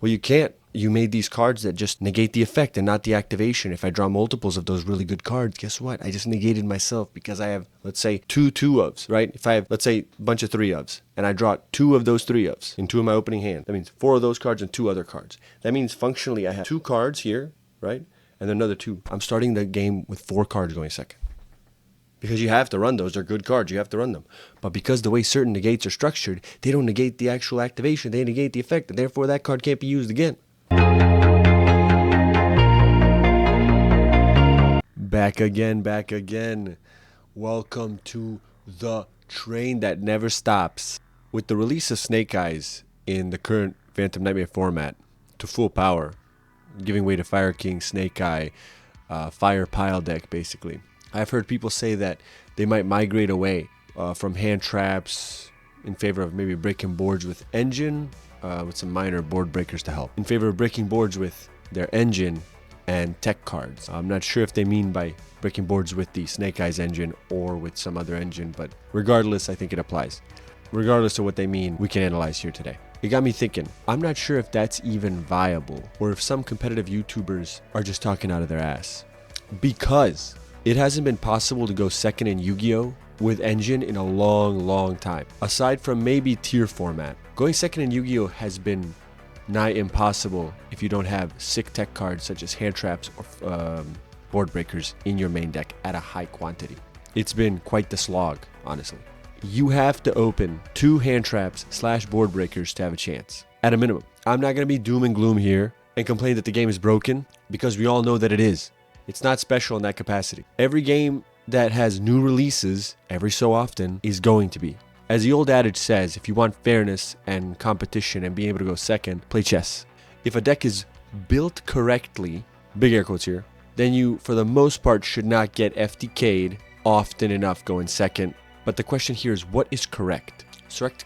Well, you can't. You made these cards that just negate the effect and not the activation. If I draw multiples of those really good cards, guess what? I just negated myself because I have, let's say, two 2-ofs, right? If I have, let's say, a bunch of 3-ofs, and I draw 2 of those 3-ofs in 2 of my opening hand, that means 4 of those cards and 2 other cards. That means functionally I have 2 cards here, right? And then another 2. I'm starting the game with 4 cards going second. Because you have to run those. They're good cards. You have to run them. But because the way certain negates are structured, they don't negate the actual activation. They negate the effect. And therefore, that card can't be used again. Back again. Welcome to the train that never stops. With the release of Snake Eyes in the current Phantom Nightmare format to full power, giving way to Fire King, Snake Eye, Fire Pile deck, basically. I've heard people say that they might migrate away from hand traps in favor of maybe breaking boards with engine, with some minor board breakers to help. In favor of breaking boards with their engine and tech cards. I'm not sure if they mean by breaking boards with the Snake Eyes engine or with some other engine, but regardless, I think it applies. Regardless of what they mean, we can analyze here today. It got me thinking, I'm not sure if that's even viable or if some competitive YouTubers are just talking out of their ass. Because it hasn't been possible to go second in Yu-Gi-Oh! With engine in a long time. Aside from maybe tier format, going second in Yu-Gi-Oh! Has been nigh impossible if you don't have sick tech cards such as hand traps or board breakers in your main deck at a high quantity. It's been quite the slog, honestly. You have to open 2 hand traps / board breakers to have a chance, at a minimum. I'm not going to be doom and gloom here and complain that the game is broken, because we all know that it is. It's not special in that capacity. Every game that has new releases every so often is going to be. As the old adage says, if you want fairness and competition and being able to go second, play chess. If a deck is built correctly, big air quotes here, then you, for the most part, should not get FTK'd often enough going second. But the question here is, what is correct?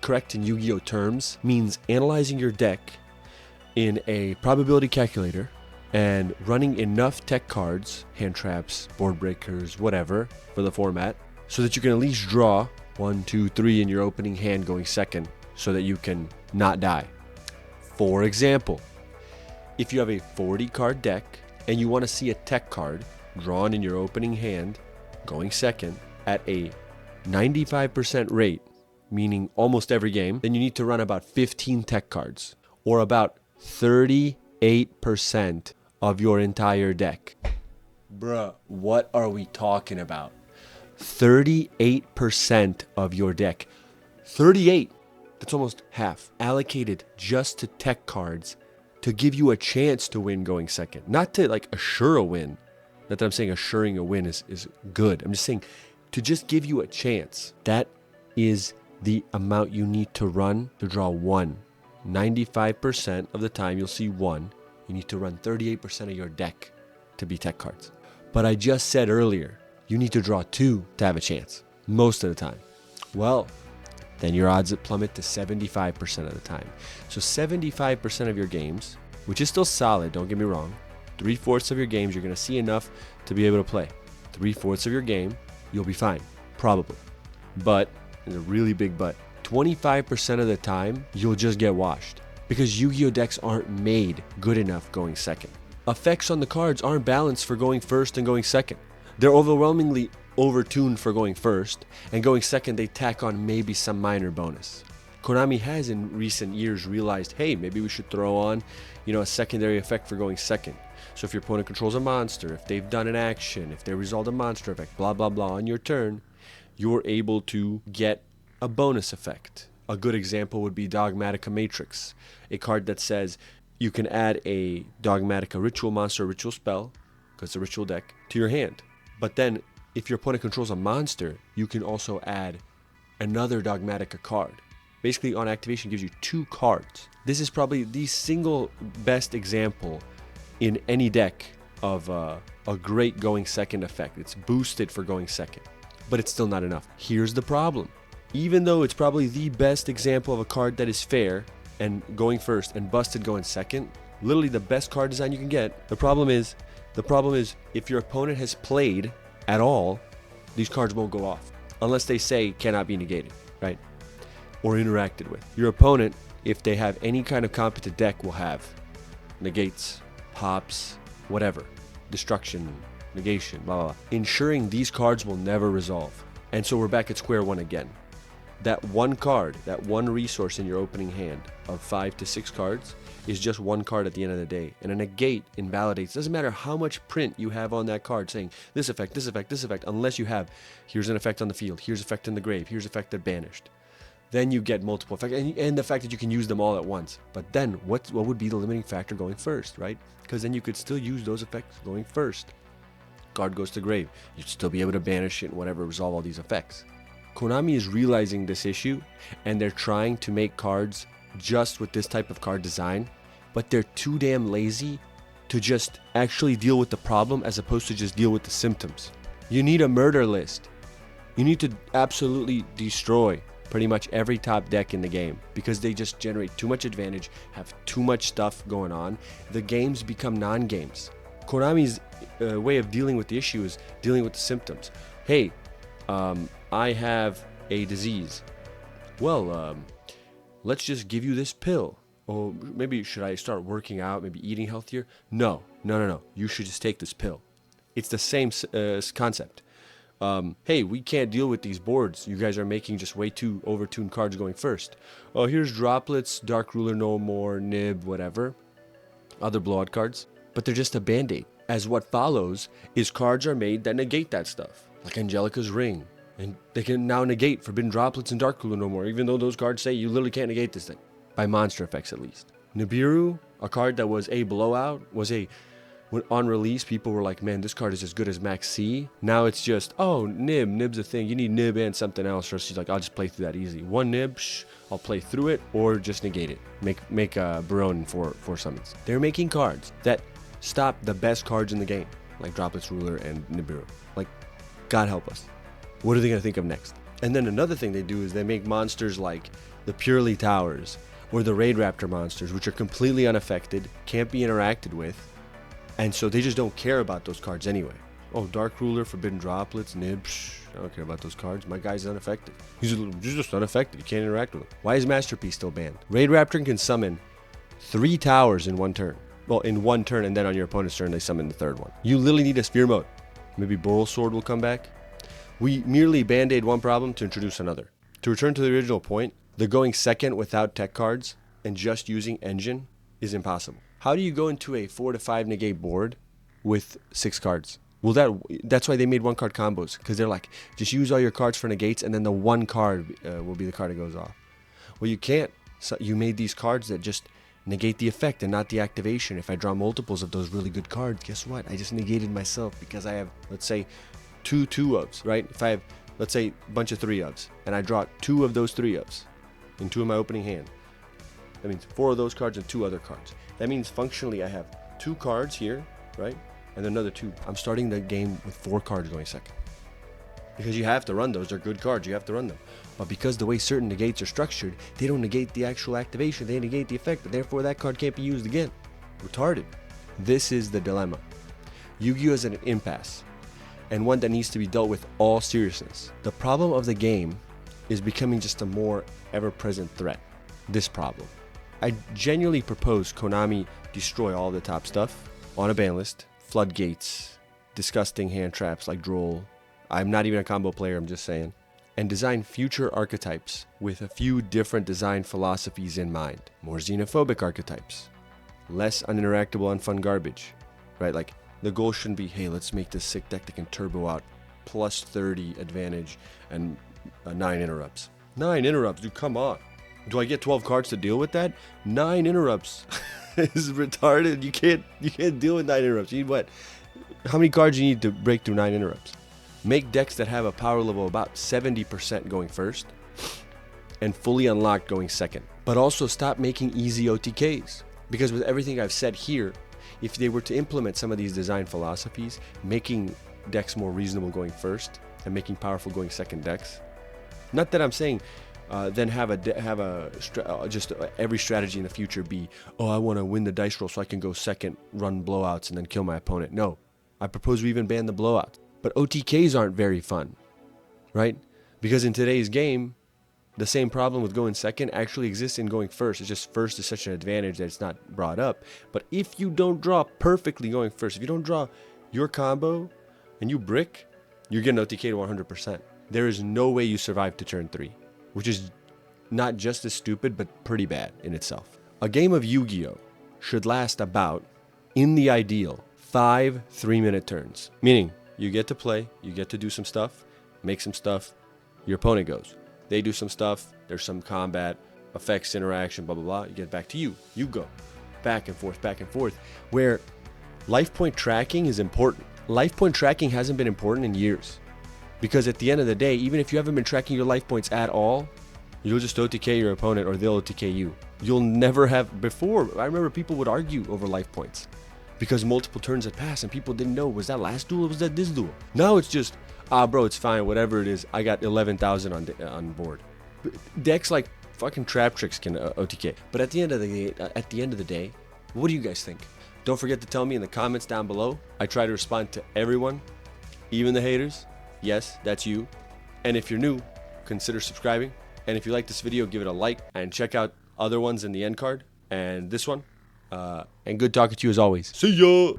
Correct in Yu-Gi-Oh! Terms means analyzing your deck in a probability calculator and running enough tech cards, hand traps, board breakers, whatever, for the format, so that you can at least draw 1, 2, 3 in your opening hand going second, so that you can not die. For example, if you have a 40 card deck and you want to see a tech card drawn in your opening hand going second at a 95% rate, meaning almost every game, then you need to run about 15 tech cards, or about 38% of your entire deck. Bruh, what are we talking about? 38% of your deck. 38! That's almost half. Allocated just to tech cards to give you a chance to win going second. Not to like assure a win. Not that I'm saying assuring a win is good. I'm just saying to just give you a chance. That is the amount you need to run to draw 1. 95% of the time you'll see 1. You need to run 38% of your deck to be tech cards. But I just said earlier, you need to draw 2 to have a chance, most of the time. Well, then your odds plummet to 75% of the time. So 75% of your games, which is still solid, don't get me wrong, 3/4 of your games you're going to see enough to be able to play. 3/4 of your game, you'll be fine, probably. But, there's a really big but, 25% of the time, you'll just get washed. Because Yu-Gi-Oh! Decks aren't made good enough going second. Effects on the cards aren't balanced for going first and going second. They're overwhelmingly overtuned for going first, and going second they tack on maybe some minor bonus. Konami has in recent years realized, hey, maybe we should throw on, a secondary effect for going second. So if your opponent controls a monster, if they've done an action, if they resolved a monster effect, blah blah blah on your turn, you're able to get a bonus effect. A good example would be Dogmatica Matrix, a card that says you can add a Dogmatica ritual monster or ritual spell, because it's a ritual deck, to your hand. But then, if your opponent controls a monster, you can also add another Dogmatica card. Basically, on activation, gives you 2 cards. This is probably the single best example in any deck of a great going second effect. It's boosted for going second, but it's still not enough. Here's the problem. Even though it's probably the best example of a card that is fair and going first and busted going second, literally the best card design you can get, the problem is if your opponent has played at all, these cards won't go off unless they say cannot be negated, right? Or interacted with. Your opponent if they have any kind of competent deck, will have negates, pops, whatever, destruction, negation, blah, blah, blah, ensuring these cards will never resolve. And so we're back at square one again. That one card, that one resource in your opening hand of 5 to 6 cards is just one card at the end of the day. And a negate invalidates. Doesn't matter how much print you have on that card saying this effect, this effect, this effect, unless you have here's an effect on the field, here's effect in the grave, here's effect that banished. Then you get multiple effects, and the fact that you can use them all at once. But then what would be the limiting factor going first, right? Because then you could still use those effects going first. Card goes to grave. You'd still be able to banish it and whatever, resolve all these effects. Konami is realizing this issue, and they're trying to make cards just with this type of card design, but they're too damn lazy to just actually deal with the problem as opposed to just deal with the symptoms. You need a murder list. You need to absolutely destroy pretty much every top deck in the game because they just generate too much advantage, have too much stuff going on. The games become non-games. Konami's way of dealing with the issue is dealing with the symptoms. Hey, I have a disease. Well, let's just give you this pill. Or maybe should I start working out, maybe eating healthier? No. You should just take this pill. It's the same concept. Hey, we can't deal with these boards. You guys are making just way too overtuned cards going first. Oh, here's droplets, Dark Ruler no more, Nib, whatever. Other blowout cards. But they're just a band-aid. As what follows is cards are made that negate that stuff. Like Angelica's Ring. And they can now negate Forbidden Droplets and Dark Ruler no more, even though those cards say you literally can't negate this thing. By monster effects at least. Nibiru, a card that was a blowout, when on release, people were like, man, this card is as good as Max C. Now it's just, oh, Nib's a thing. You need Nib and something else. Or she's like, I'll just play through that easy. One Nib, I'll play through it, or just negate it. Make a Baron for summons. They're making cards that stop the best cards in the game, like Droplets Ruler and Nibiru. Like, God help us. What are they going to think of next? And then another thing they do is they make monsters like the Purely Towers or the Raid Raptor monsters, which are completely unaffected, can't be interacted with, and so they just don't care about those cards anyway. Oh, Dark Ruler, Forbidden Droplets, Nib, I don't care about those cards. My guy's unaffected. He's just unaffected. You can't interact with him. Why is Masterpiece still banned? Raid Raptor can summon 3 towers in one turn. Well, in one turn, and then on your opponent's turn, they summon the 3rd one. You literally need a Sphere Mode. Maybe Boral Sword will come back. We merely band-aid one problem to introduce another. To return to the original point, the going second without tech cards and just using engine is impossible. How do you go into a 4 to 5 negate board with 6 cards? Well, that's why they made one card combos, because they're like, just use all your cards for negates, and then the one card will be the card that goes off. Well, you can't. So you made these cards that just negate the effect and not the activation. If I draw multiples of those really good cards, guess what? I just negated myself because I have, let's say, 2 2-ofs, right? If I have, let's say, a bunch of 3-ofs, and I draw 2 of those 3-ofs in 2 of my opening hand, that means 4 of those cards and 2 other cards. That means functionally I have 2 cards here, right? And another 2. I'm starting the game with 4 cards going second. Because you have to run those. They're good cards. You have to run them. But because the way certain negates are structured, they don't negate the actual activation. They negate the effect. Therefore, that card can't be used again. Retarded. This is the dilemma. Yu-Gi-Oh! Is at an impasse, and one that needs to be dealt with all seriousness. The problem of the game is becoming just a more ever-present threat. This problem. I genuinely propose Konami destroy all the top stuff on a ban list, floodgates, disgusting hand traps like Droll. I'm not even a combo player, I'm just saying. And design future archetypes with a few different design philosophies in mind. More xenophobic archetypes. Less uninteractable, unfun garbage. Right? Like, the goal shouldn't be, hey, let's make this sick deck that can turbo out plus 30 advantage and 9 interrupts. 9 interrupts, dude, come on. Do I get 12 cards to deal with that? 9 interrupts. This is retarded. You can't deal with 9 interrupts. You need what? How many cards do you need to break through 9 interrupts? Make decks that have a power level about 70% going first and fully unlocked going second. But also stop making easy OTKs. Because with everything I've said here, if they were to implement some of these design philosophies, making decks more reasonable going first and making powerful going second decks, not that I'm saying then just every strategy in the future be, oh, I want to win the dice roll so I can go second, run blowouts, and then kill my opponent. No, I propose we even ban the blowouts. But OTKs aren't very fun, right? Because in today's game, The same problem with going second actually exists in going first. It's just first is such an advantage that it's not brought up. But if you don't draw perfectly going first, if you don't draw your combo and you brick, you're getting OTK'd 100%. There is no way you survive to turn 3, which is not just as stupid, but pretty bad in itself. A game of Yu-Gi-Oh! Should last about, in the ideal, 5 3-minute turns. Meaning, you get to play, you get to do some stuff, make some stuff, your opponent goes. They do some stuff, there's some combat, effects, interaction, blah, blah, blah. You get back to you. You go. Back and forth. Where life point tracking is important. Life point tracking hasn't been important in years. Because at the end of the day, even if you haven't been tracking your life points at all, you'll just OTK your opponent or they'll OTK you. You'll never have, before, I remember people would argue over life points. Because multiple turns had passed and people didn't know, was that last duel or was that this duel? Now it's just, bro, it's fine, whatever it is. I got 11,000 on board. Decks like fucking Trap Tricks can OTK. But at the end of the day, what do you guys think? Don't forget to tell me in the comments down below. I try to respond to everyone, even the haters. Yes, that's you. And if you're new, consider subscribing. And if you like this video, give it a like and check out other ones in the end card and this one. And good talking to you as always. See ya!